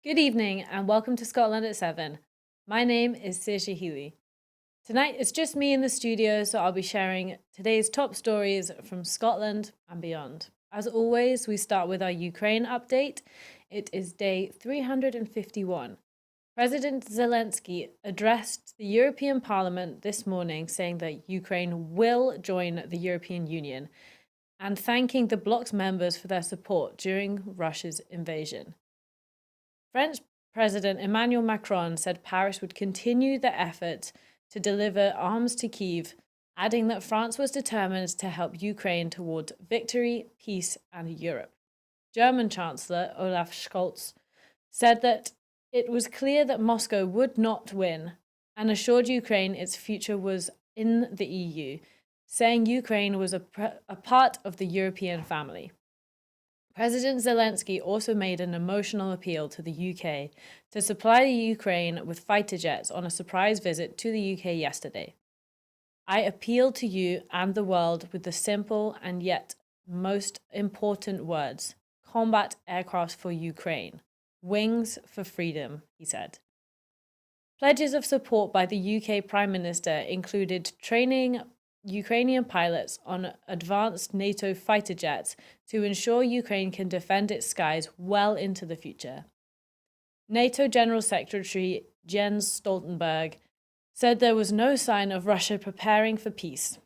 Good evening and welcome to Scotland at 7. My name is Saoirse Healey. Tonight it's just me in the studio, so I'll be sharing today's top stories from Scotland and beyond. As always, we start with our Ukraine update. It is day 351. President Zelensky addressed the European Parliament this morning saying that Ukraine will join the European Union and thanking the bloc's members for their support during Russia's invasion. French President Emmanuel Macron said Paris would continue the effort to deliver arms to Kyiv, adding that France was determined to help Ukraine toward victory, peace, and Europe. German Chancellor Olaf Scholz said that it was clear that Moscow would not win and assured Ukraine its future was in the EU, saying Ukraine was a part of the European family. President Zelensky also made an emotional appeal to the UK to supply Ukraine with fighter jets on a surprise visit to the UK yesterday. I appeal to you and the world with the simple and yet most important words: combat aircraft for Ukraine, wings for freedom, he said. Pledges of support by the UK Prime Minister included training Ukrainian pilots on advanced NATO fighter jets to ensure Ukraine can defend its skies well into the future. NATO General Secretary Jens Stoltenberg said there was no sign of Russia preparing for peace.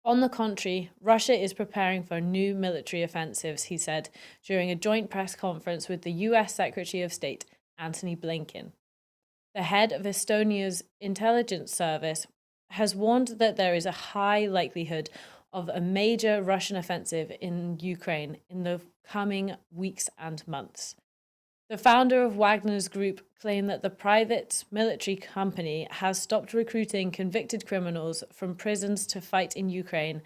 On the contrary, Russia is preparing for new military offensives, he said during a joint press conference with the US Secretary of State Antony Blinken. The head of Estonia's intelligence service has warned that there is a high likelihood of a major Russian offensive in Ukraine in the coming weeks and months. The founder of Wagner's group claimed that the private military company has stopped recruiting convicted criminals from prisons to fight in Ukraine,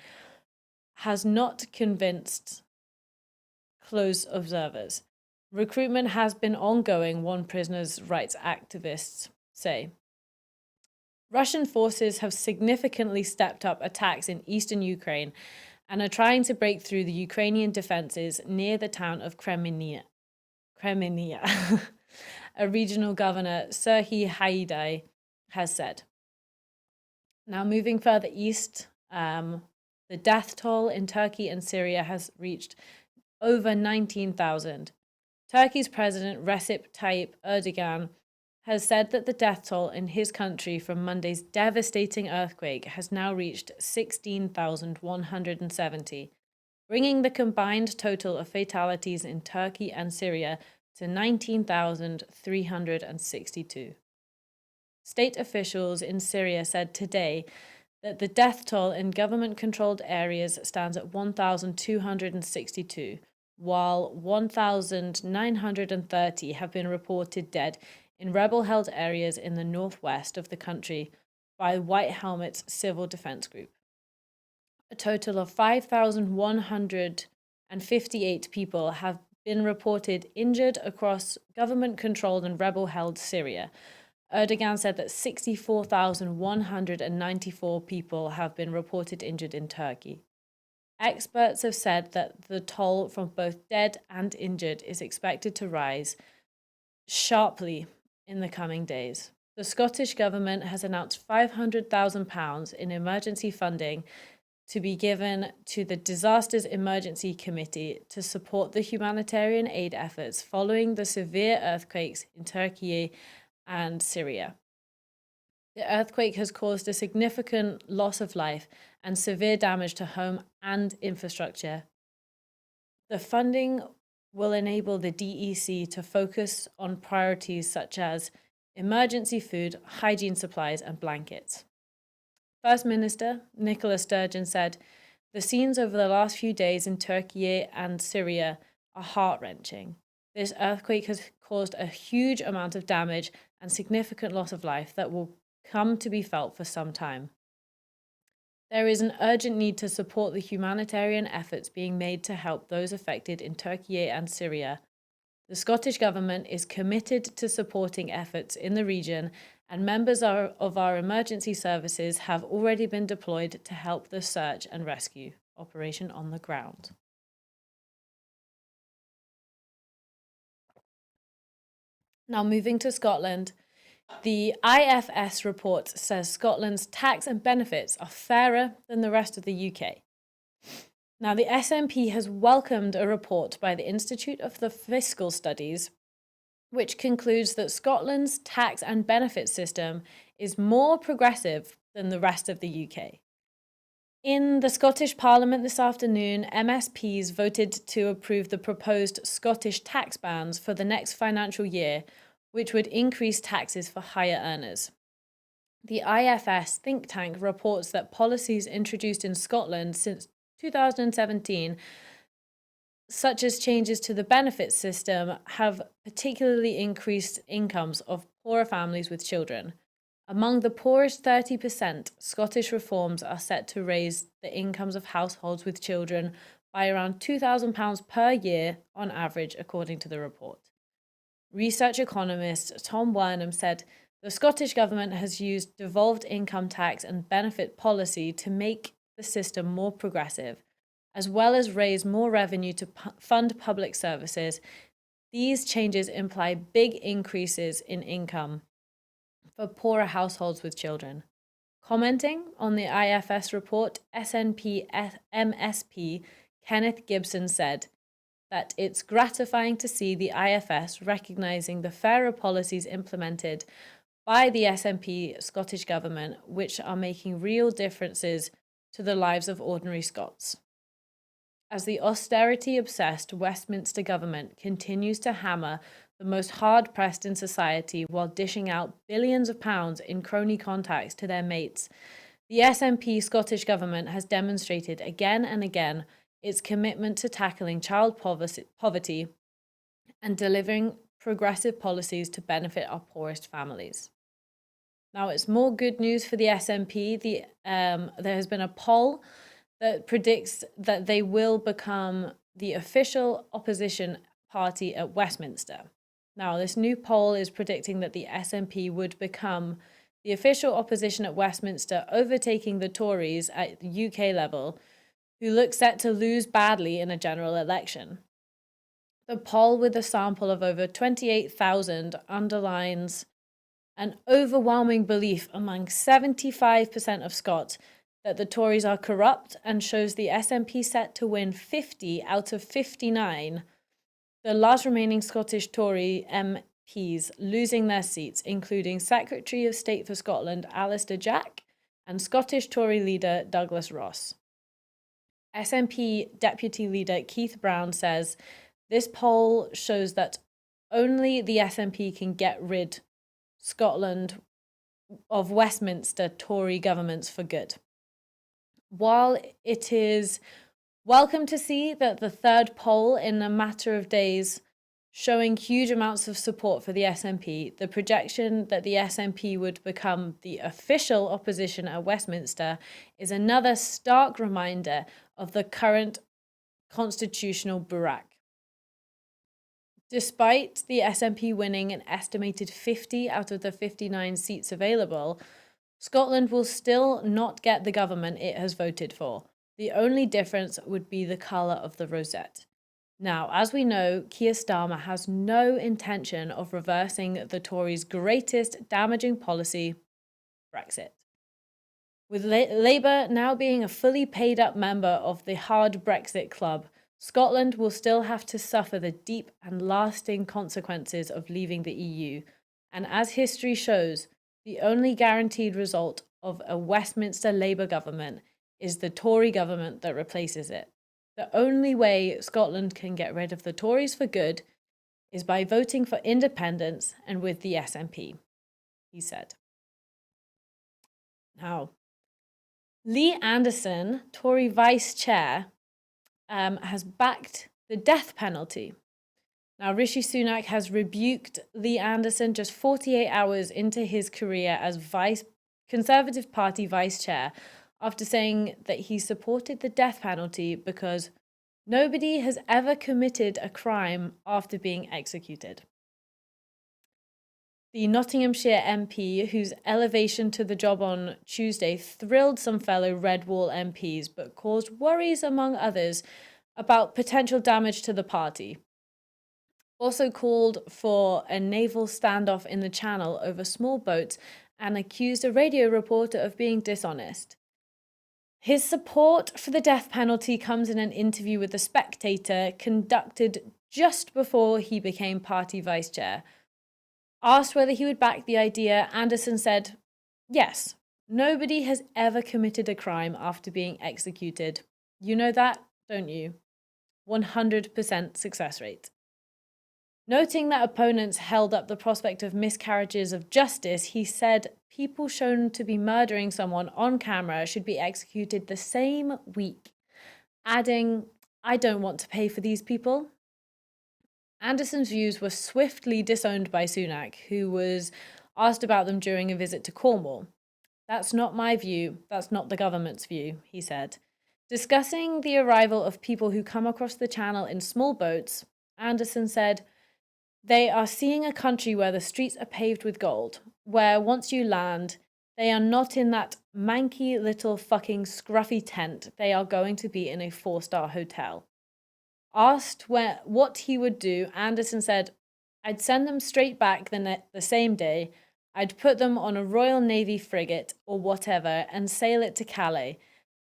has not convinced close observers. Recruitment has been ongoing, one prisoners' rights activists say. Russian forces have significantly stepped up attacks in eastern Ukraine and are trying to break through the Ukrainian defenses near the town of Kreminnya. A regional governor, Saoirse Heiley, has said. Now, moving further east, the death toll in Turkey and Syria has reached over 19,000. Turkey's President Recep Tayyip Erdogan has said that the death toll in his country from Monday's devastating earthquake has now reached 16,170, bringing the combined total of fatalities in Turkey and Syria to 19,362. State officials in Syria said today that the death toll in government-controlled areas stands at 1,262, while 1,930 have been reported dead in rebel-held areas in the northwest of the country by White Helmet's Civil Defense Group. A total of 5,158 people have been reported injured across government-controlled and rebel-held Syria. Erdogan said that 64,194 people have been reported injured in Turkey. Experts have said that the toll from both dead and injured is expected to rise sharply in the coming days. The Scottish Government has announced £500,000 in emergency funding to be given to the Disasters Emergency Committee to support the humanitarian aid efforts following the severe earthquakes in Turkey and Syria. The earthquake has caused a significant loss of life and severe damage to home and infrastructure. The funding will enable the DEC to focus on priorities such as emergency food, hygiene supplies, and blankets. First Minister Nicola Sturgeon said, "The scenes over the last few days in Turkey and Syria are heart-wrenching. This earthquake has caused a huge amount of damage and significant loss of life that will come to be felt for some time. There is an urgent need to support the humanitarian efforts being made to help those affected in Turkey and Syria. The Scottish Government is committed to supporting efforts in the region, and members of our emergency services have already been deployed to help the search and rescue operation on the ground." Now, moving to Scotland, the IFS report says Scotland's tax and benefits are fairer than the rest of the UK. Now, the SNP has welcomed a report by the Institute of the Fiscal Studies, which concludes that Scotland's tax and benefit system is more progressive than the rest of the UK. In the Scottish Parliament this afternoon, MSPs voted to approve the proposed Scottish tax bands for the next financial year, which would increase taxes for higher earners. The IFS think tank reports that policies introduced in Scotland since 2017, such as changes to the benefits system, have particularly increased incomes of poorer families with children. Among the poorest 30%, Scottish reforms are set to raise the incomes of households with children by around £2,000 per year on average, according to the report. Research economist Tom Wernham said the Scottish Government has used devolved income tax and benefit policy to make the system more progressive, as well as raise more revenue to fund public services. These changes imply big increases in income for poorer households with children. Commenting on the IFS report, SNP MSP Kenneth Gibson said that it's gratifying to see the IFS recognising the fairer policies implemented by the SNP Scottish Government, which are making real differences to the lives of ordinary Scots. As the austerity-obsessed Westminster government continues to hammer the most hard-pressed in society while dishing out billions of pounds in crony contacts to their mates, the SNP Scottish Government has demonstrated again and again its commitment to tackling child poverty and delivering progressive policies to benefit our poorest families. Now, it's more good news for the SNP. There has been a poll that predicts that they will become the official opposition party at Westminster. Now, this new poll is predicting that the SNP would become the official opposition at Westminster, overtaking the Tories at the UK level, who look set to lose badly in a general election. The poll, with a sample of over 28,000, underlines an overwhelming belief among 75% of Scots that the Tories are corrupt and shows the SNP set to win 50 out of 59, the last remaining Scottish Tory MPs losing their seats, including Secretary of State for Scotland Alistair Jack and Scottish Tory leader Douglas Ross. SNP Deputy Leader Keith Brown says this poll shows that only the SNP can get rid Scotland of Westminster Tory governments for good. While it is welcome to see that the third poll in a matter of days showing huge amounts of support for the SNP, the projection that the SNP would become the official opposition at Westminster is another stark reminder of the current constitutional barack. Despite the SNP winning an estimated 50 out of the 59 seats available, Scotland will still not get the government it has voted for. The only difference would be the colour of the rosette. Now, as we know, Keir Starmer has no intention of reversing the Tories' greatest damaging policy, Brexit. With Labour now being a fully paid up member of the hard Brexit club, Scotland will still have to suffer the deep and lasting consequences of leaving the EU. And as history shows, the only guaranteed result of a Westminster Labour government is the Tory government that replaces it. The only way Scotland can get rid of the Tories for good is by voting for independence and with the SNP, he said. Now, Lee Anderson, Tory vice chair, has backed the death penalty. Now, Rishi Sunak has rebuked Lee Anderson just 48 hours into his career as Conservative Party vice chair after saying that he supported the death penalty because nobody has ever committed a crime after being executed. The Nottinghamshire MP, whose elevation to the job on Tuesday thrilled some fellow Red Wall MPs but caused worries among others about potential damage to the party. also called for a naval standoff in the Channel over small boats and accused a radio reporter of being dishonest. His support for the death penalty comes in an interview with The Spectator conducted just before he became party vice chair. Asked whether he would back the idea, Anderson said, "Yes, nobody has ever committed a crime after being executed. You know that, don't you? 100% success rate." Noting that opponents held up the prospect of miscarriages of justice, he said people shown to be murdering someone on camera should be executed the same week, adding, "I don't want to pay for these people." Anderson's views were swiftly disowned by Sunak, who was asked about them during a visit to Cornwall. "That's not my view, that's not the government's view," he said. Discussing the arrival of people who come across the Channel in small boats, Anderson said, "They are seeing a country where the streets are paved with gold, where once you land, they are not in that manky little fucking scruffy tent. They are going to be in a 4-star hotel." Asked what he would do, Anderson said, "I'd send them straight back the same day. I'd put them on a Royal Navy frigate or whatever and sail it to Calais,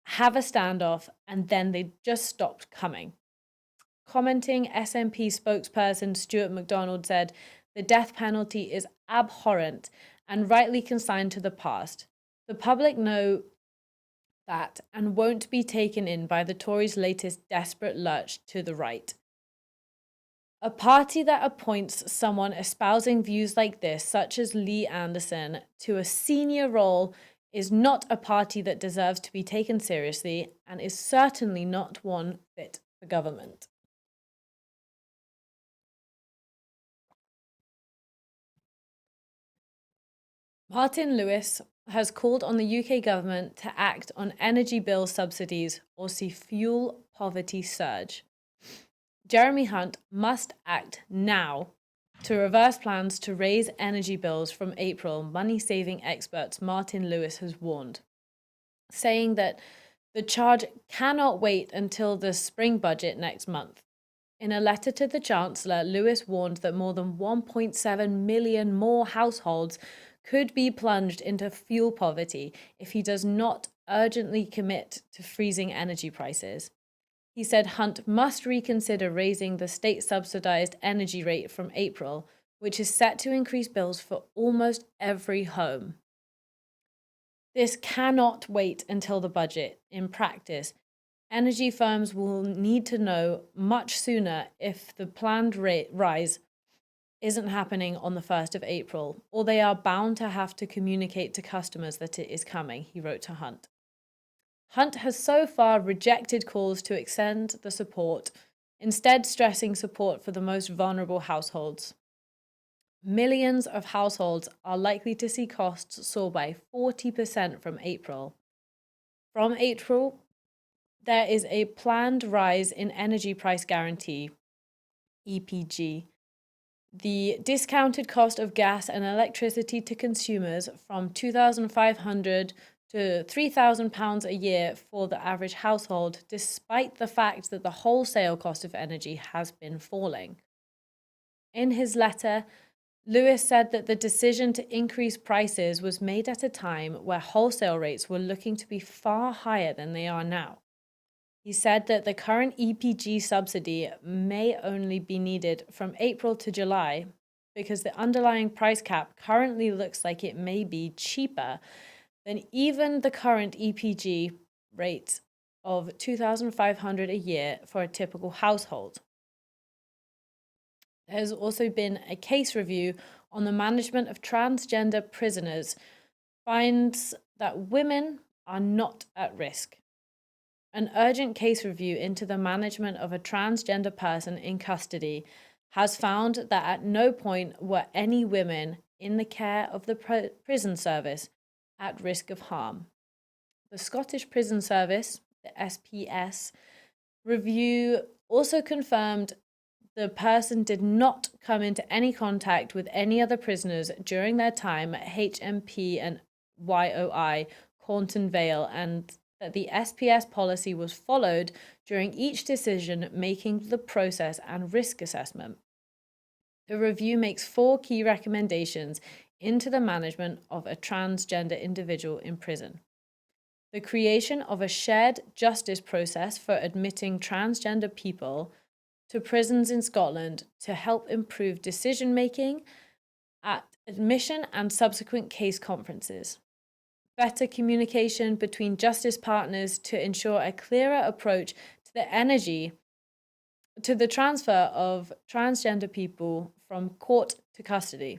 have a standoff, and then they'd just stopped coming." Commenting, SNP spokesperson Stuart MacDonald said, "The death penalty is abhorrent and rightly consigned to the past. The public know that and won't be taken in by the Tories' latest desperate lurch to the right. A party that appoints someone espousing views like this, such as Lee Anderson, to a senior role is not a party that deserves to be taken seriously and is certainly not one fit for government." Martin Lewis has called on the UK government to act on energy bill subsidies or see fuel poverty surge. Jeremy Hunt must act now to reverse plans to raise energy bills from April, money-saving experts Martin Lewis has warned, saying that the charge cannot wait until the spring budget next month. In a letter to the Chancellor, Lewis warned that more than 1.7 million more households could be plunged into fuel poverty if he does not urgently commit to freezing energy prices. He said Hunt must reconsider raising the state-subsidised energy rate from April, which is set to increase bills for almost every home. This cannot wait until the budget. In practice, energy firms will need to know much sooner if the planned rate rise isn't happening on the 1st of April, or they are bound to have to communicate to customers that it is coming, he wrote to Hunt. Hunt has so far rejected calls to extend the support, instead stressing support for the most vulnerable households. Millions of households are likely to see costs soar by 40% from April. From April, there is a planned rise in energy price guarantee, EPG, the discounted cost of gas and electricity to consumers from £2,500 to £3,000 a year for the average household, despite the fact that the wholesale cost of energy has been falling. In his letter, Lewis said that the decision to increase prices was made at a time where wholesale rates were looking to be far higher than they are now. He said that the current EPG subsidy may only be needed from April to July because the underlying price cap currently looks like it may be cheaper than even the current EPG rate of $2,500 a year for a typical household. There has also been a case review on the management of transgender prisoners, finds that women are not at risk. An urgent case review into the management of a transgender person in custody has found that at no point were any women in the care of the prison service at risk of harm. The Scottish Prison Service, the SPS, review also confirmed the person did not come into any contact with any other prisoners during their time at HMP and YOI, Cornton Vale, and that the SPS policy was followed during each decision making the process and risk assessment. The review makes 4 key recommendations into the management of a transgender individual in prison. The creation of a shared justice process for admitting transgender people to prisons in Scotland to help improve decision making at admission and subsequent case conferences. Better communication between justice partners to ensure a clearer approach to the transfer of transgender people from court to custody.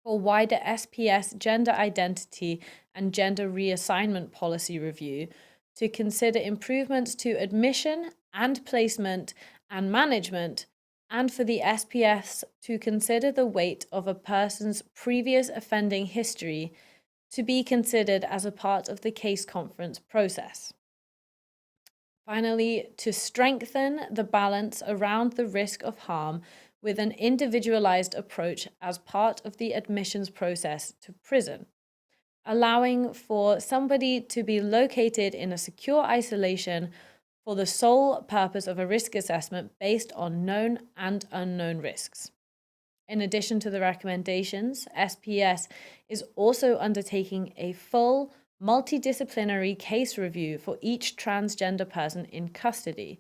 For wider SPS gender identity and gender reassignment policy review to consider improvements to admission and placement and management, and for the SPS to consider the weight of a person's previous offending history to be considered as a part of the case conference process. Finally, to strengthen the balance around the risk of harm with an individualized approach as part of the admissions process to prison, allowing for somebody to be located in a secure isolation for the sole purpose of a risk assessment based on known and unknown risks. In addition to the recommendations, SPS is also undertaking a full multidisciplinary case review for each transgender person in custody.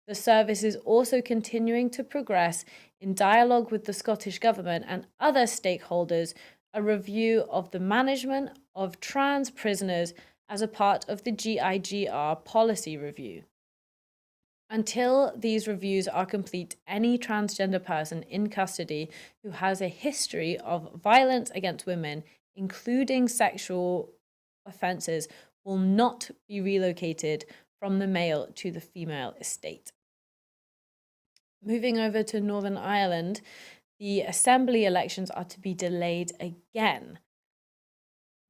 The service is also continuing to progress in dialogue with the Scottish Government and other stakeholders, a review of the management of trans prisoners as a part of the GIGR policy review. Until these reviews are complete, any transgender person in custody who has a history of violence against women, including sexual offences, will not be relocated from the male to the female estate. Moving over to Northern Ireland, the Assembly elections are to be delayed again,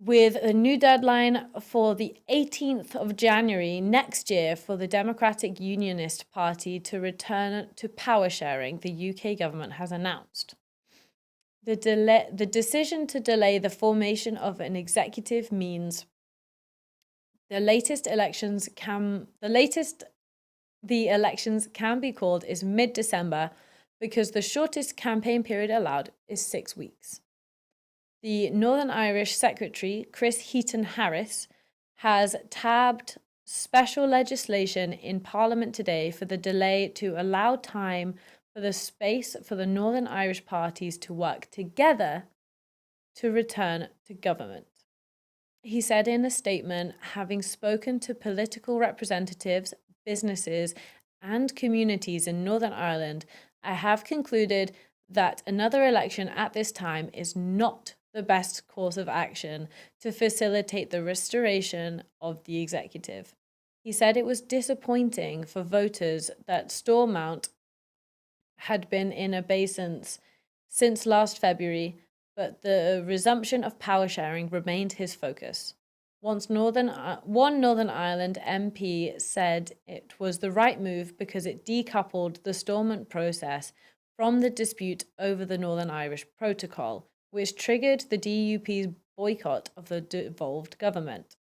with a new deadline for the 18th of January next year for the Democratic Unionist Party to return to power sharing, the UK government has announced. The decision to delay the formation of an executive means the elections can be called is mid-December because the shortest campaign period allowed is 6 weeks. The Northern Irish Secretary, Chris Heaton-Harris, has tabbed special legislation in Parliament today for the delay to allow time for the space for the Northern Irish parties to work together to return to government. He said in a statement, having spoken to political representatives, businesses, and communities in Northern Ireland, I have concluded that another election at this time is not the best course of action to facilitate the restoration of the executive. He said it was disappointing for voters that Stormont had been in abeyance since last February, but the resumption of power sharing remained his focus. One Northern Ireland MP said it was the right move because it decoupled the Stormont process from the dispute over the Northern Irish Protocol, which triggered the DUP's boycott of the devolved government.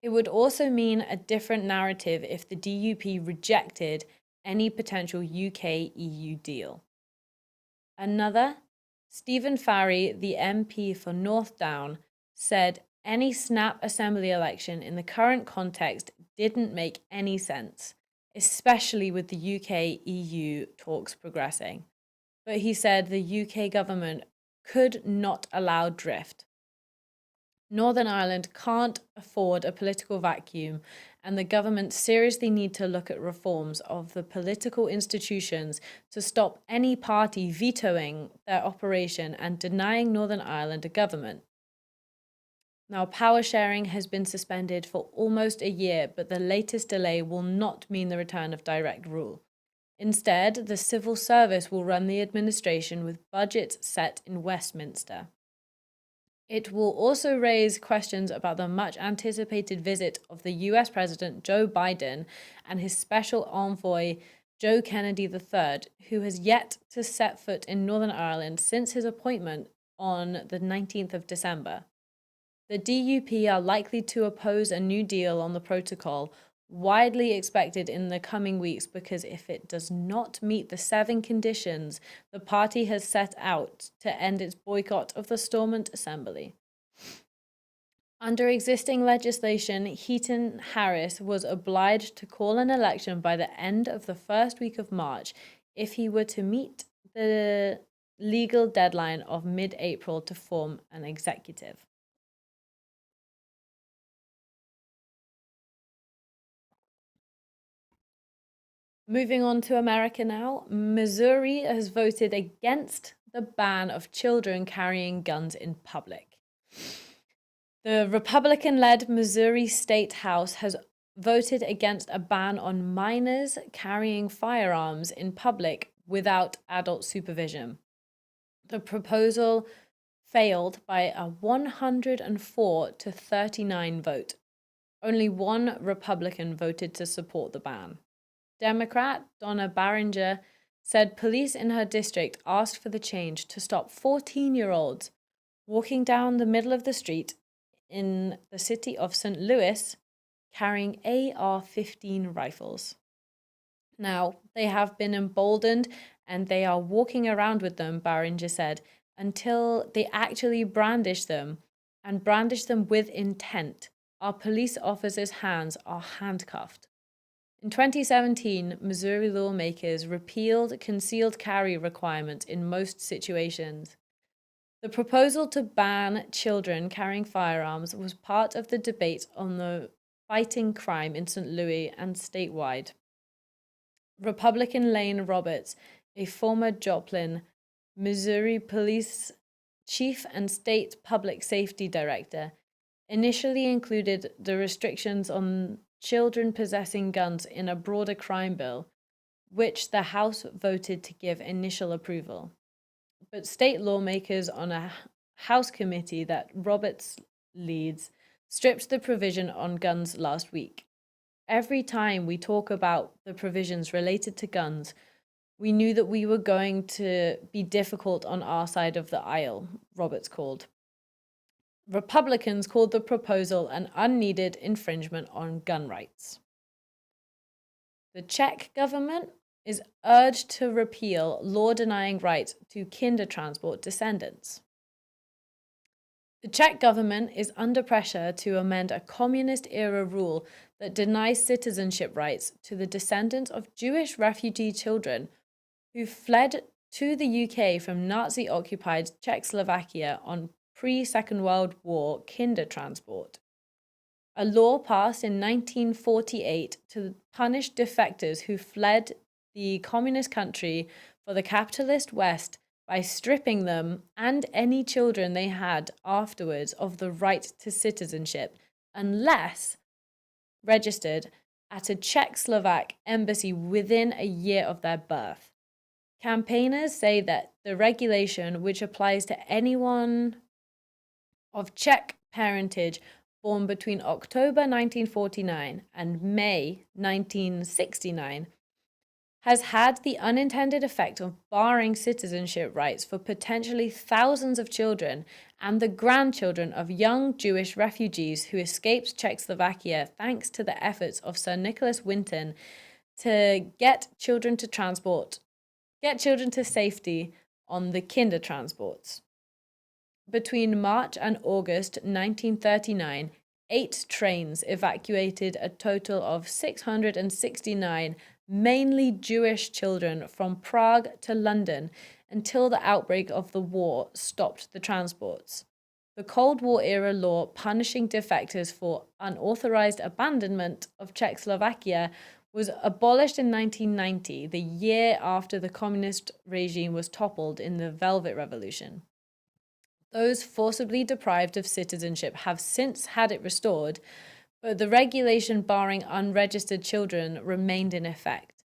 It would also mean a different narrative if the DUP rejected any potential UK-EU deal. Another, Stephen Farry, the MP for North Down, said any snap Assembly election in the current context didn't make any sense, especially with the UK-EU talks progressing. But he said the UK government could not allow drift. Northern Ireland can't afford a political vacuum, and the government seriously need to look at reforms of the political institutions to stop any party vetoing their operation and denying Northern Ireland a government. Now, power sharing has been suspended for almost a year, but the latest delay will not mean the return of direct rule. Instead, the civil service will run the administration with budgets set in Westminster. It will also raise questions about the much-anticipated visit of the US President Joe Biden and his special envoy Joe Kennedy III, who has yet to set foot in Northern Ireland since his appointment on the 19th of December. The DUP are likely to oppose a new deal on the protocol, widely expected in the coming weeks because if it does not meet the 7 conditions the party has set out to end its boycott of the Stormont Assembly. Under existing legislation, Heaton-Harris was obliged to call an election by the end of the first week of March if he were to meet the legal deadline of mid-April to form an executive. Moving on to America now, Missouri has voted against the ban of children carrying guns in public. The Republican-led Missouri State House has voted against a ban on minors carrying firearms in public without adult supervision. The proposal failed by a 104 to 39 vote. Only one Republican voted to support the ban. Democrat Donna Barringer said police in her district asked for the change to stop 14-year-olds walking down the middle of the street in the city of St. Louis carrying AR-15 rifles. Now, they have been emboldened and they are walking around with them, Barringer said, until they actually brandish them and brandish them with intent. Our police officers' hands are handcuffed. In 2017, Missouri lawmakers repealed concealed carry requirements in most situations. The proposal to ban children carrying firearms was part of the debate on the fighting crime in St. Louis and statewide. Republican Lane Roberts, a former Joplin, Missouri police chief and state public safety director, initially included the restrictions on children possessing guns in a broader crime bill, which the House voted to give initial approval. But state lawmakers on a House committee that Roberts leads stripped the provision on guns last week. Every time we talk about the provisions related to guns, we knew that we were going to be difficult on our side of the aisle, Roberts called. Republicans called the proposal an unneeded infringement on gun rights. The Czech government is urged to repeal law denying rights to kindertransport descendants. The Czech government is under pressure to amend a communist-era rule that denies citizenship rights to the descendants of Jewish refugee children who fled to the UK from Nazi-occupied Czechoslovakia on pre-Second World War kindertransport. A law passed in 1948 to punish defectors who fled the communist country for the capitalist West by stripping them and any children they had afterwards of the right to citizenship, unless registered at a Czechoslovak embassy within a year of their birth. Campaigners say that the regulation, which applies to anyone of Czech parentage born between October 1949 and May 1969, has had the unintended effect of barring citizenship rights for potentially thousands of children and the grandchildren of young Jewish refugees who escaped Czechoslovakia thanks to the efforts of Sir Nicholas Winton to get children to safety on the kindertransports. Between March and August 1939, 8 trains evacuated a total of 669 mainly Jewish children from Prague to London until the outbreak of the war stopped the transports. The Cold War-era law punishing defectors for unauthorized abandonment of Czechoslovakia was abolished in 1990, the year after the communist regime was toppled in the Velvet Revolution. Those forcibly deprived of citizenship have since had it restored, but the regulation barring unregistered children remained in effect.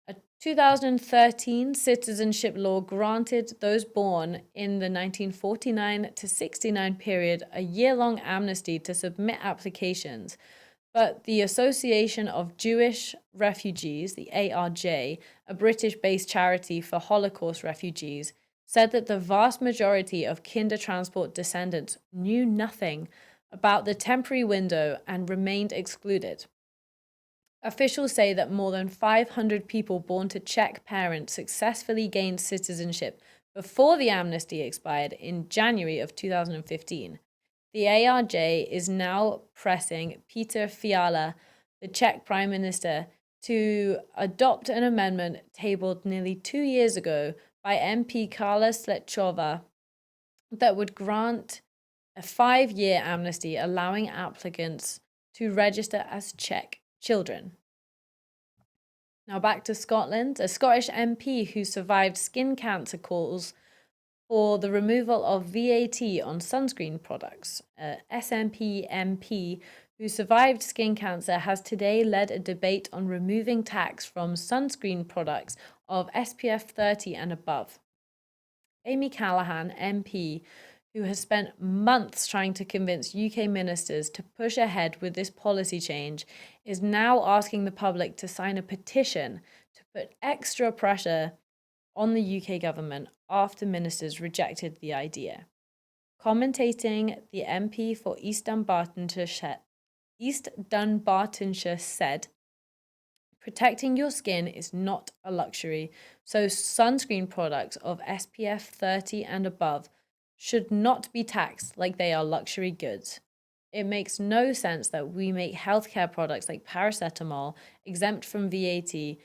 A 2013 citizenship law granted those born in the 1949 to 69 period a year-long amnesty to submit applications, but the Association of Jewish Refugees, the ARJ, a British-based charity for Holocaust refugees, said that the vast majority of kindertransport descendants knew nothing about the temporary window and remained excluded. Officials say that more than 500 people born to Czech parents successfully gained citizenship before the amnesty expired in January of 2015. The ARJ is now pressing Peter Fiala, the Czech Prime Minister, to adopt an amendment tabled nearly 2 years ago by MP Karla Slechova that would grant a 5-year amnesty, allowing applicants to register as Czech children. Now back to Scotland. A Scottish MP who survived skin cancer calls for the removal of VAT on sunscreen products. SNP MP who survived skin cancer has today led a debate on removing tax from sunscreen products of SPF 30 and above. Amy Callaghan, MP, who has spent months trying to convince UK ministers to push ahead with this policy change, is now asking the public to sign a petition to put extra pressure on the UK government after ministers rejected the idea. Commentating, the MP for East Dunbartonshire said, "Protecting your skin is not a luxury, so sunscreen products of SPF 30 and above should not be taxed like they are luxury goods. It makes no sense that we make healthcare products like paracetamol exempt from VAT,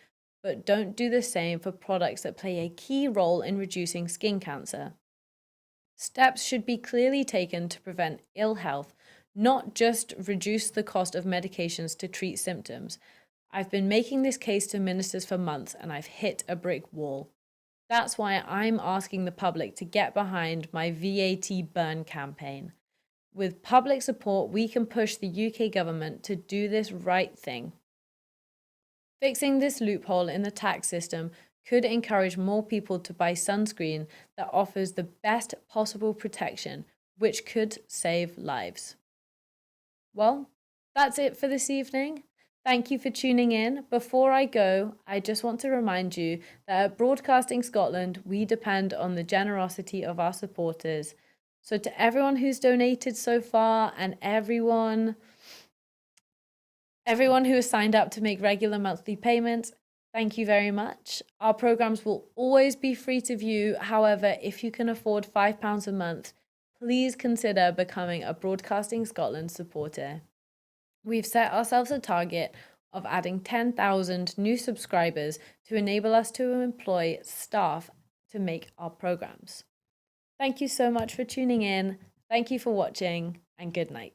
but don't do the same for products that play a key role in reducing skin cancer. Steps should be clearly taken to prevent ill health, not just reduce the cost of medications to treat symptoms. I've been making this case to ministers for months and I've hit a brick wall. That's why I'm asking the public to get behind my VAT burn campaign. With public support, we can push the UK government to do this right thing. Fixing this loophole in the tax system could encourage more people to buy sunscreen that offers the best possible protection, which could save lives." Well, that's it for this evening. Thank you for tuning in. Before I go, I just want to remind you that at Broadcasting Scotland, we depend on the generosity of our supporters. So to everyone who's donated so far and everyone who has signed up to make regular monthly payments, thank you very much. Our programs will always be free to view. However, if you can afford £5 a month, please consider becoming a Broadcasting Scotland supporter. We've set ourselves a target of adding 10,000 new subscribers to enable us to employ staff to make our programs. Thank you so much for tuning in. Thank you for watching, and good night.